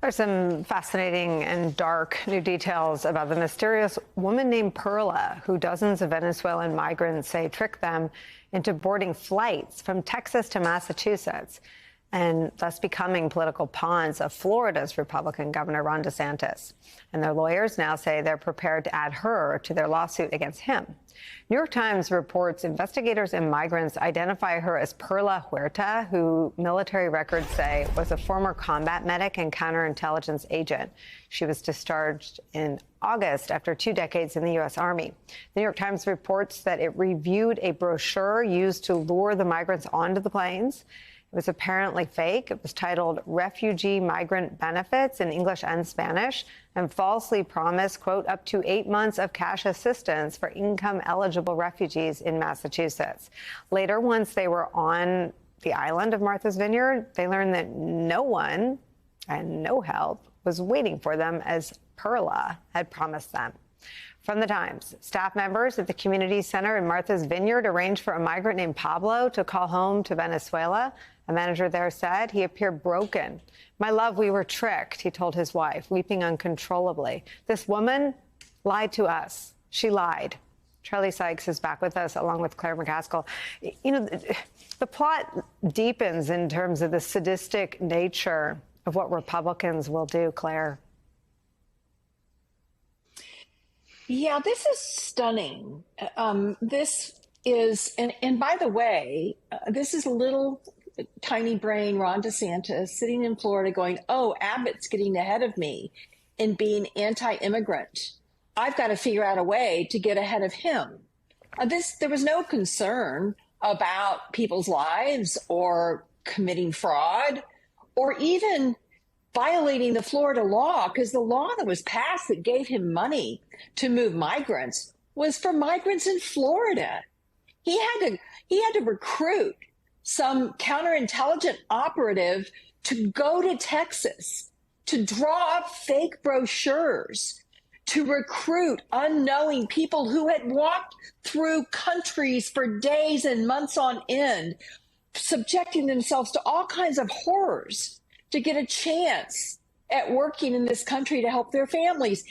There's some fascinating and dark new details about the mysterious woman named Perla, who dozens of Venezuelan migrants say tricked them into boarding flights from Texas to Massachusetts and thus becoming political pawns of Florida's Republican Governor Ron DeSantis. And their lawyers now say they're prepared to add her to their lawsuit against him. New York Times reports investigators and migrants identify her as Perla Huerta, who military records say was a former combat medic and counterintelligence agent. She was discharged in August after 2 decades in the U.S. Army. The New York Times reports that it reviewed a brochure used to lure the migrants onto the planes. It was apparently fake. It was titled Refugee Migrant Benefits in English and Spanish and falsely promised, quote, up to 8 months of cash assistance for income-eligible refugees in Massachusetts. Later, once they were on the island of Martha's Vineyard, they learned that no one and no help was waiting for them as Perla had promised them. From the Times, staff members at the community center in Martha's Vineyard arranged for a migrant named Pablo to call home to Venezuela. A manager there said he appeared broken. "My love, we were tricked," he told his wife, weeping uncontrollably. "This woman lied to us. She lied." Charlie Sykes is back with us, along with Claire McCaskill. You know, the plot deepens in terms of the sadistic nature of what Republicans will do, Claire. Yeah, this is stunning. This is, and by the way, this is a little tiny brain Ron DeSantis sitting in Florida going, oh, Abbott's getting ahead of me in being anti-immigrant. I've got to figure out a way to get ahead of him. There was no concern about people's lives or committing fraud or even violating the Florida law, because the law that was passed that gave him money to move migrants was for migrants in Florida. He had to recruit some counterintelligence operative to go to Texas, to draw up fake brochures, to recruit unknowing people who had walked through countries for days and months on end, subjecting themselves to all kinds of horrors to get a chance at working in this country to help their families,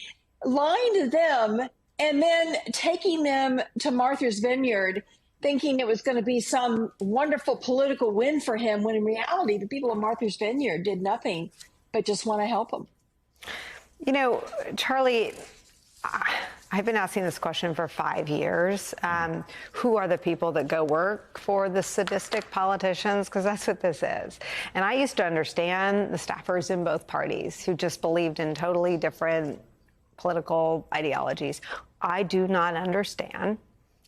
lying to them and then taking them to Martha's Vineyard, thinking it was going to be some wonderful political win for him, when in reality, the people of Martha's Vineyard did nothing but just want to help him. You know, Charlie, I've been asking this question for 5 years. Who are the people that go work for the sadistic politicians? Because that's what this is. And I used to understand the staffers in both parties who just believed in totally different political ideologies. I do not understand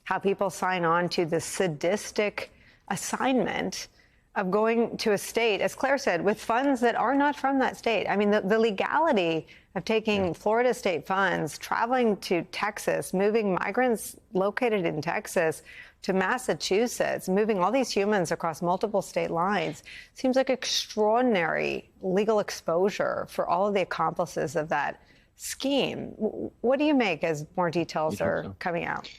how people sign on to the sadistic assignment of going to a state, as Claire said, with funds that are not from that state. I mean, the legality of taking Florida state funds, traveling to Texas, moving migrants located in Texas to Massachusetts, moving all these humans across multiple state lines, seems like extraordinary legal exposure for all of the accomplices of that scheme. What do you make as more details are coming out?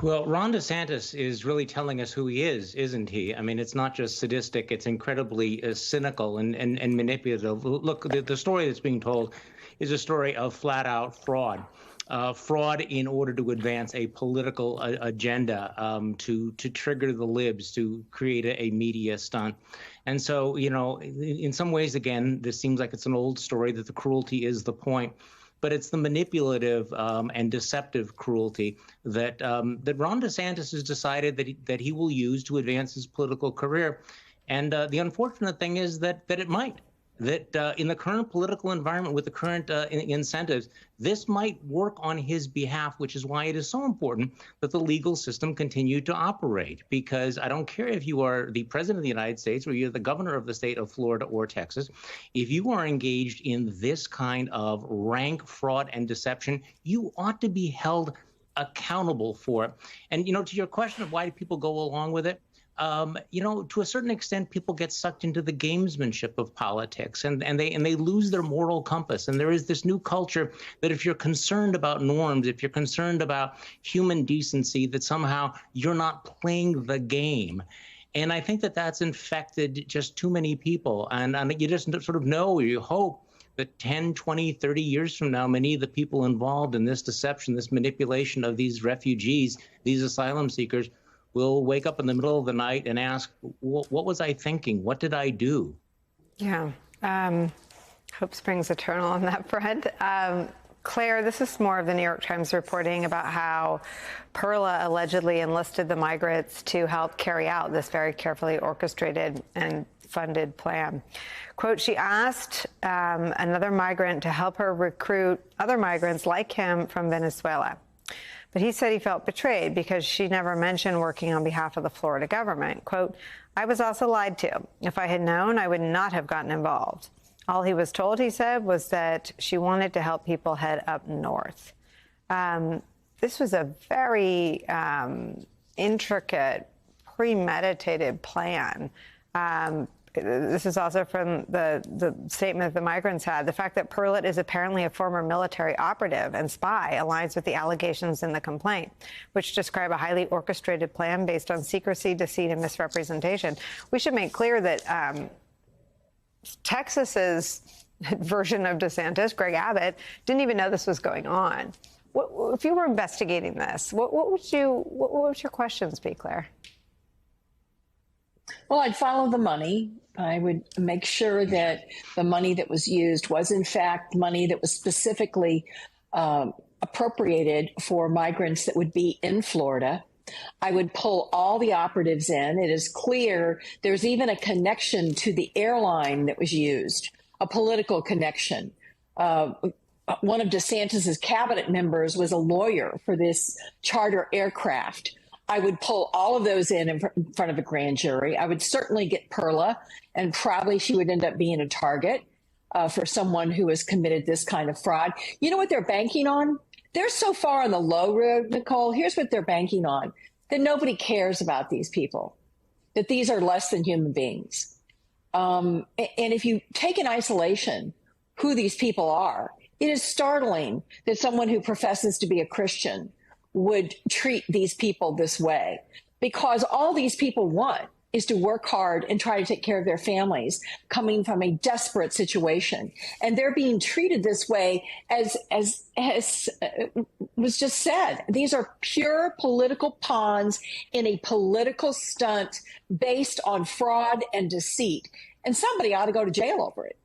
Well, Ron DeSantis is really telling us who he is, isn't he? I mean, it's not just sadistic. It's incredibly cynical and manipulative. Look, the story that's being told is a story of flat-out fraud. Fraud in order to advance a political agenda, to trigger the libs, to create a media stunt. And so, you know, in some ways, again, this seems like it's an old story that the cruelty is the point. But it's the manipulative and deceptive cruelty that Ron DeSantis has decided that he will use to advance his political career. And the unfortunate thing is that it might. That in the current political environment with the current incentives, this might work on his behalf, which is why it is so important that the legal system continue to operate. Because I don't care if you are the president of the United States or you're the governor of the state of Florida or Texas, if you are engaged in this kind of rank fraud and deception, you ought to be held accountable for it. And, you know, to your question of why do people go along with it, you know, to a certain extent, people get sucked into the gamesmanship of politics and they lose their moral compass. And there is this new culture that if you're concerned about norms, if you're concerned about human decency, that somehow you're not playing the game. And I think that that's infected just too many people. And you just sort of know, you hope that 10, 20, 30 years from now, many of the people involved in this deception, this manipulation of these refugees, these asylum seekers, will wake up in the middle of the night and ask, what was I thinking? What did I do? Yeah. Hope springs eternal on that front. Claire, this is more of the New York Times reporting about how Perla allegedly enlisted the migrants to help carry out this very carefully orchestrated and funded plan. Quote, she asked another migrant to help her recruit other migrants like him from Venezuela. But he said he felt betrayed because she never mentioned working on behalf of the Florida government. Quote, I was also lied to. If I had known, I would not have gotten involved. All he was told, he said, was that she wanted to help people head up north. This was a very intricate, premeditated plan. This is also from the statement that the migrants had. The fact that Perla is apparently a former military operative and spy aligns with the allegations in the complaint, which describe a highly orchestrated plan based on secrecy, deceit, and misrepresentation. We should make clear that Texas's version of DeSantis, Greg Abbott, didn't even know this was going on. If you were investigating this, what would your questions be, Claire? Well, I'd follow the money. I would make sure that the money that was used was, in fact, money that was specifically appropriated for migrants that would be in Florida. I would pull all the operatives in. It is clear there's even a connection to the airline that was used, a political connection. One of DeSantis's cabinet members was a lawyer for this charter aircraft. I would pull all of those in front of a grand jury. I would certainly get Perla, and probably she would end up being a target for someone who has committed this kind of fraud. You know what they're banking on? They're so far on the low road, Nicole. Here's what they're banking on, that nobody cares about these people, that these are less than human beings. And if you take in isolation who these people are, it is startling that someone who professes to be a Christian would treat these people this way, because all these people want is to work hard and try to take care of their families coming from a desperate situation. And they're being treated this way as was just said. These are pure political pawns in a political stunt based on fraud and deceit. And somebody ought to go to jail over it.